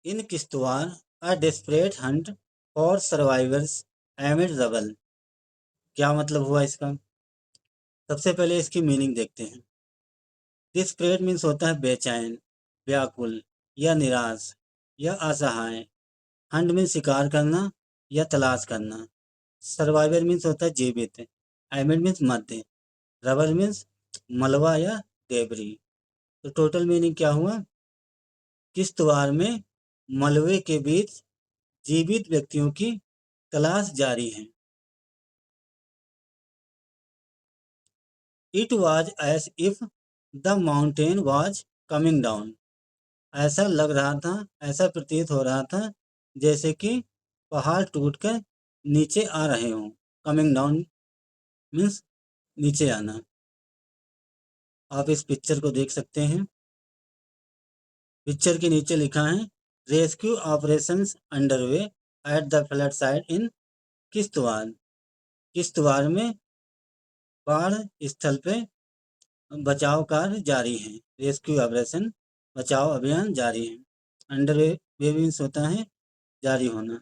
In Kishtwar a desperate hunt for survivors amid rubble. क्या मतलब हुआ इसका? सबसे पहले इसकी मीनिंग देखते हैं। डिस्परेट मीन्स होता है बेचैन, व्याकुल या निराश या असहाय। हंट मीन्स शिकार करना या तलाश करना। सर्वाइवर मीन्स होता है जीवित। एमिड मीन्स मध्य। रबल मीन्स मलबा या डेबरी। तो टोटल मीनिंग क्या हुआ? किश्तवाड़ में मलबे के बीच जीवित व्यक्तियों की तलाश जारी है। It was as if the mountain was coming down. ऐसा लग रहा था, ऐसा प्रतीत हो रहा था जैसे कि पहाड़ टूटकर नीचे आ रहे हों। कमिंग डाउन मीन्स नीचे आना। आप इस पिक्चर को देख सकते हैं। पिक्चर के नीचे लिखा है rescue operations underway at the flood site in Kishtwar. Kishtwar में बाढ़ स्थल पे बचाव कार्य जारी है। रेस्क्यू ऑपरेशन बचाव अभियान जारी है। अंडरवे वे मीन्स होता है जारी होना।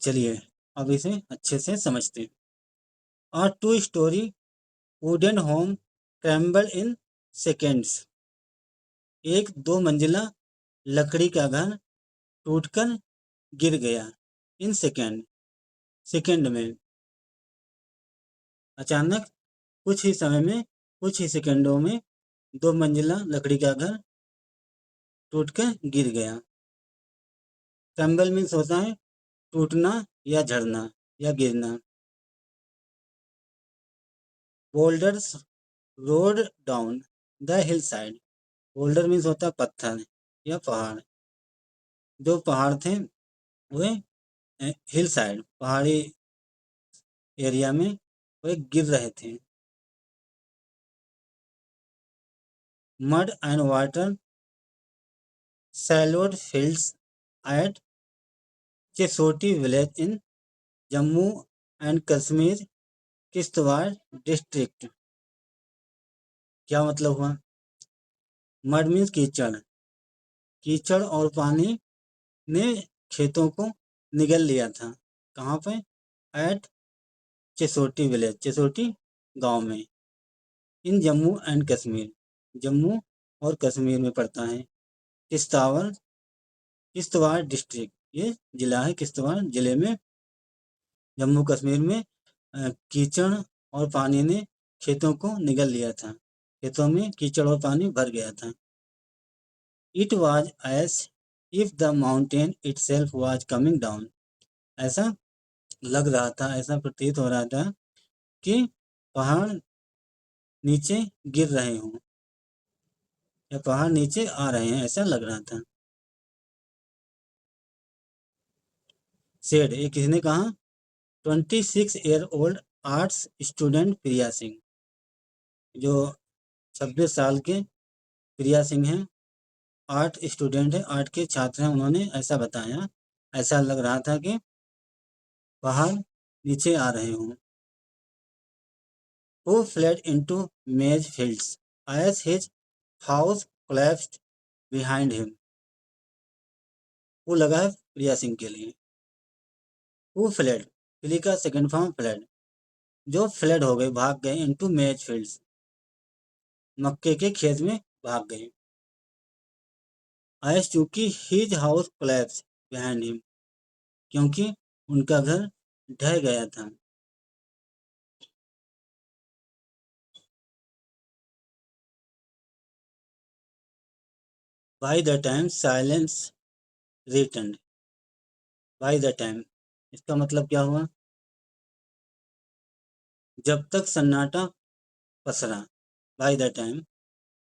चलिए अब इसे अच्छे से समझते हैं। और two storey wooden home crumble in seconds. एक 2 मंजिला लकड़ी का घर टूटकर गिर गया। इन सेकेंड, सेकेंड में, अचानक, कुछ ही समय में, कुछ ही सेकेंडों में 2 मंजिला लकड़ी का घर टूटकर गिर गया। क्रैम्बल मीन्स होता है टूटना या झड़ना या गिरना। Boulders road down the hill side. Boulder means होता है पत्थर या पहाड़। जो पहाड़ थे वे हिल साइड पहाड़ी एरिया में वे गिर रहे थे। Mud and water swallowed fields at Chasoti village in Jammu and Kashmir Kishtwar district. क्या मतलब हुआ? मड मीन्स कीचड़। कीचड़ और पानी ने खेतों को निगल लिया था। कहाँ पे? एट चेसोटी विलेज, चेसोटी गांव में। इन जम्मू एंड कश्मीर, जम्मू और कश्मीर में पड़ता है। किश्तवाड़, किश्तवाड़ डिस्ट्रिक्ट ये जिला है। किश्तवाड़ जिले में जम्मू कश्मीर में कीचड़ और पानी ने खेतों को निगल लिया था। खेतों में कीचड़ और पानी भर गया था। It was as if the mountain itself was coming down. ऐसा लग रहा था, ऐसा प्रतीत हो रहा था कि पहाड़ नीचे गिर रहे हों या पहाड़ नीचे आ रहे हैं, ऐसा लग रहा था। सेड, ये किसने कहा? 26 ईयर ओल्ड आर्ट्स स्टूडेंट प्रिया सिंह। जो 26 साल के प्रिया सिंह हैं, आर्ट स्टूडेंट है, आर्ट के छात्र हैं, उन्होंने ऐसा बताया। ऐसा लग रहा था कि पहाड़ नीचे आ रहे हों। Who fled into maize fields as his house collapsed behind him। वो लगा है प्रिया सिंह के लिए। Who fled, फ्ली का सेकंड फॉर्म फ्लड। जो फ्लड हो गए, भाग गए, इनटू मेज फील्ड्स, मक्के के खेत में भाग गए। एज चूंकि his house collapse behind him, क्योंकि उनका घर ढह गया था। By the time silence return. By the time, इसका मतलब क्या हुआ? जब तक सन्नाटा पसरा। बाय द टाइम,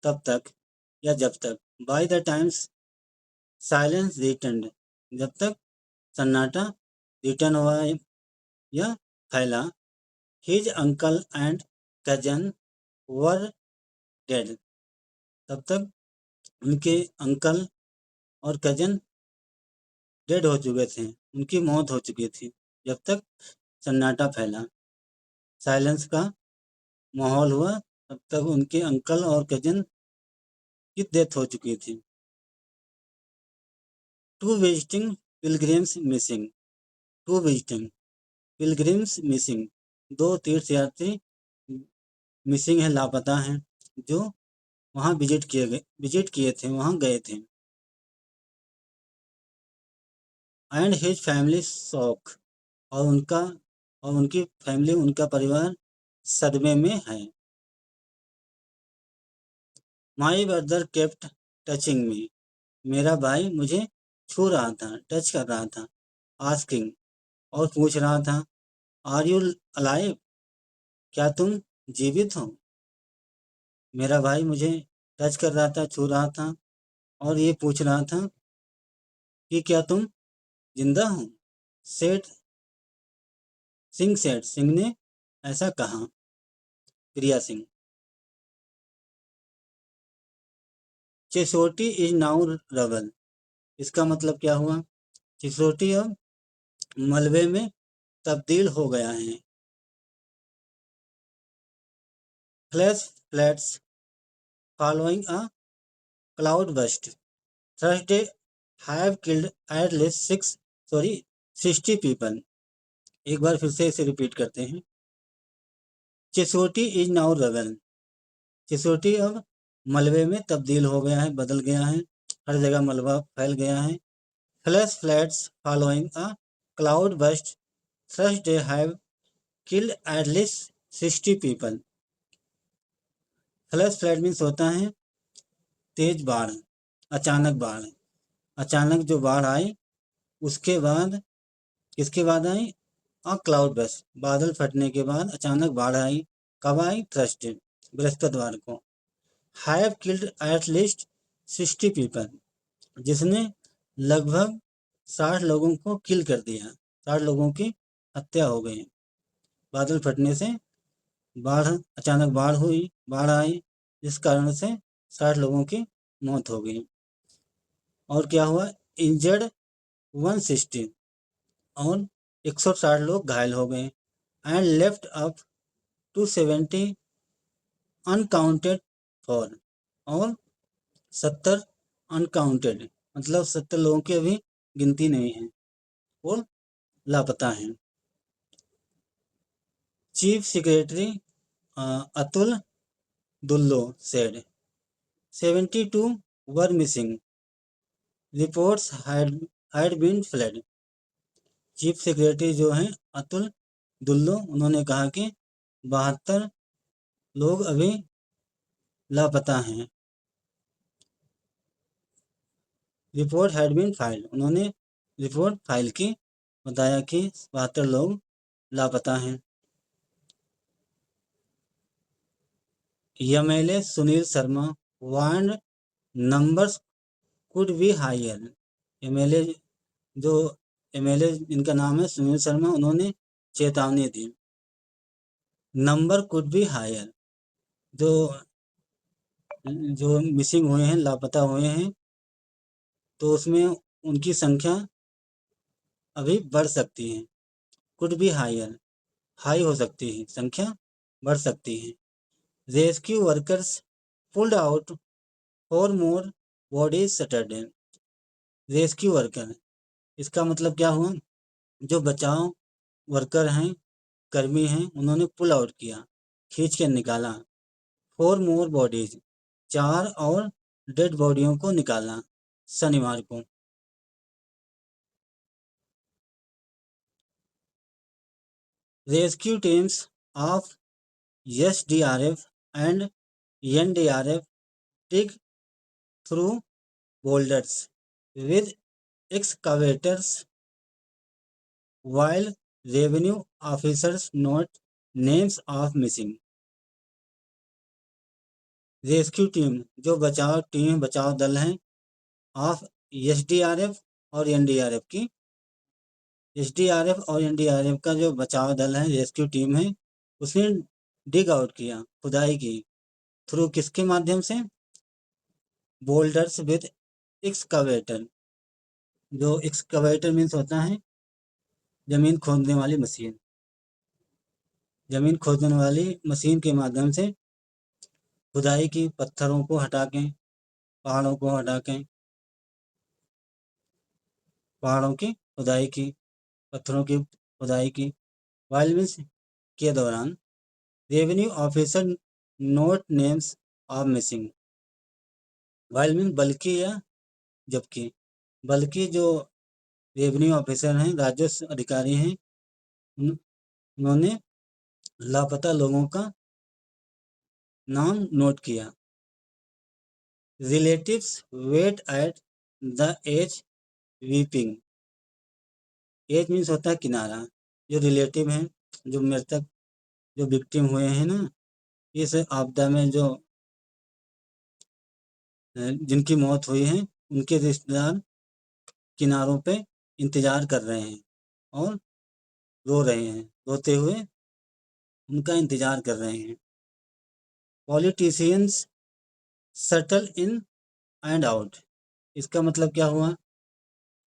तब तक या जब तक। By the times silence return, जब तक सन्नाटा रिटर्न हुआ या फैला। His uncle and cousin were dead, तब तक उनके अंकल और कजन डेड हो चुके थे, उनकी मौत हो चुकी थी। जब तक सन्नाटा फैला। साइलेंस का माहौल हुआ, तब तक उनके अंकल और कजन की डेथ हो चुकी थी। Two visiting pilgrims missing. Two visiting pilgrims missing, 2 तीर्थयात्री मिसिंग है, लापता हैं, जो वहाँ विजिट किए थे, वहाँ गए थे। एंड हिज फैमिली शॉक, और उनकी फैमिली, उनका परिवार सदमे में है। माई ब्रदर केप्ट टचिंग मी, मेरा भाई मुझे छू रहा था, टच कर रहा था। आस्किंग, और पूछ रहा था, आर यू अलाइव, क्या तुम जीवित हो। मेरा भाई मुझे टच कर रहा था, छू रहा था, और ये पूछ रहा था कि क्या तुम जिंदा हो। सेठ सिंह ने ऐसा कहा। प्रिया सिंह। चिसोटी इज नाउ रबल, इसका मतलब क्या हुआ। चिसोटी अब मलबे में तब्दील हो गया है। Flash flats following a cloud burst Thursday have killed at least 60 people. एक बार फिर से इसे रिपीट करते हैं। चिसोटी इज नाउ रबल, चिसोटी अब मलबे में तब्दील हो गया है, बदल गया है, हर जगह मलबा फैल गया है। Flash flats following a cloud burst Thursday have killed at least 60 people. Flash flood means होता है तेज बाढ़, अचानक बाढ़। अचानक जो बाढ़ आई, उसके बाद किसके बाद आई, क्लाउड बस्ट, बादल फटने के बाद अचानक बाढ़ आई। कब आई, थर्सडे, बृहस्पतिवार को। Have killed at least 60 people, जिसने लगभग 60 लोगों को किल कर दिया, 60 लोगों की हत्या हो गई। बादल फटने से अचानक बाढ़ आई, जिस कारण से 60 लोगों की मौत हो गई। और क्या हुआ, इंजर्ड 160, और 160 लोग घायल हो गए। And left up to 70 unaccounted for, और 70 अनकाउंटेड मतलब 70 लोगों की अभी गिनती नहीं है, वो लापता हैं। Chief secretary Atul Dulloo said 72 were missing, reports had been flood. Chief secretary जो हैं अतुल दुल्लो, उन्होंने कहा कि 72 लोग अभी लापता हैं। रिपोर्ट हैड बीन फाइल्ड, उन्होंने रिपोर्ट फाइल की, बताया कि 72 लोग लापता हैं। MLA Sunil Sharma warned numbers could be higher. MLA जो एमएलए जिनका नाम है सुनील शर्मा, उन्होंने चेतावनी दी। नंबर कुड बी हायर, जो जो मिसिंग हुए हैं, लापता हुए हैं, तो उसमें उनकी संख्या अभी बढ़ सकती है। कुड बी हायर, हाई हो सकती है, संख्या बढ़ सकती है। रेस्क्यू वर्कर्स पुल्ड आउट 4 मोर बॉडीज सैटरडे। रेस्क्यू वर्कर, इसका मतलब क्या हुआ, जो बचाव वर्कर हैं, कर्मी हैं, उन्होंने पुल आउट किया, खींच के निकाला। 4 मोर बॉडीज, 4 और डेड बॉडियों को निकाला शनिवार को। Rescue teams of SDRF and NDRF dig through boulders with excavators while revenue officers note names of missing। Rescue team, जो बचाव दल हैं ऑफ एसडीआरएफ और एनडीआरएफ की, एसडीआरएफ और एनडीआरएफ का जो बचाव दल है, रेस्क्यू टीम है, उसने डिग आउट किया, खुदाई की। थ्रू किसके माध्यम से, बोल्डर्स विद एक्सकावेटर, जो एक्सकावेटर मीन्स होता है जमीन खोदने वाली मशीन, जमीन खोदने वाली मशीन के माध्यम से खुदाई की, पत्थरों को हटा के, पहाड़ों को हटा के, पहाड़ों की खुदाई की, पत्थरों की खुदाई की। वाइल मीन्स के दौरान। Revenue officer note names of missing. While means बल्कि या जबकि। बल्कि जो रेवेन्यू ऑफिसर हैं, राजस्व अधिकारी हैं, उन्होंने लापता लोगों का नाम नोट किया। Relatives wait at the edge weeping. Edge means होता है किनारा। जो रिलेटिव हैं, जो मृतक, जो विक्टिम हुए हैं ना इस आपदा में, जो जिनकी मौत हुई है, उनके रिश्तेदार किनारों पे इंतजार कर रहे हैं और रो रहे हैं, रोते हुए उनका इंतजार कर रहे हैं। Politicians subtle in and out. इसका मतलब क्या हुआ?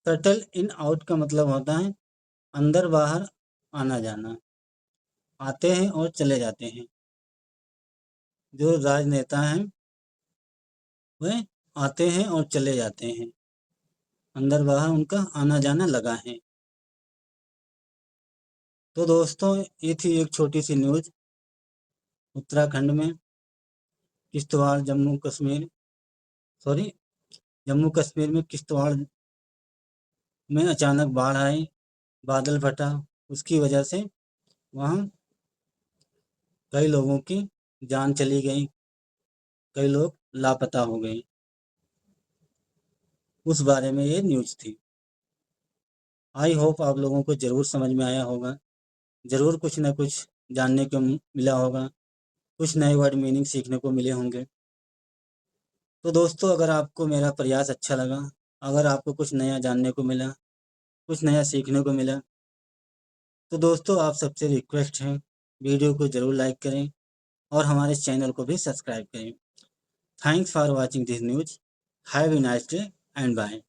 सटल इन आउट का मतलब होता है अंदर बाहर, आना जाना, आते हैं और चले जाते हैं। जो राजनेता हैं वह आते हैं और चले जाते हैं, अंदर बाहर उनका आना जाना लगा है। तो दोस्तों, ये थी एक छोटी सी न्यूज। उत्तराखंड में किश्तवाड़ जम्मू कश्मीर जम्मू कश्मीर में किश्तवाड़ में अचानक बाढ़ आई, बादल फटा, उसकी वजह से वहाँ कई लोगों की जान चली गई, कई लोग लापता हो गए। उस बारे में ये न्यूज़ थी। आई होप आप लोगों को ज़रूर समझ में आया होगा, ज़रूर कुछ ना कुछ जानने को मिला होगा, कुछ नए वर्ड मीनिंग सीखने को मिले होंगे। तो दोस्तों, अगर आपको मेरा प्रयास अच्छा लगा, अगर आपको कुछ नया जानने को मिला, कुछ नया सीखने को मिला, तो दोस्तों आप सबसे रिक्वेस्ट है, वीडियो को ज़रूर लाइक करें और हमारे चैनल को भी सब्सक्राइब करें। Thanks for watching this news. Have a nice day and bye.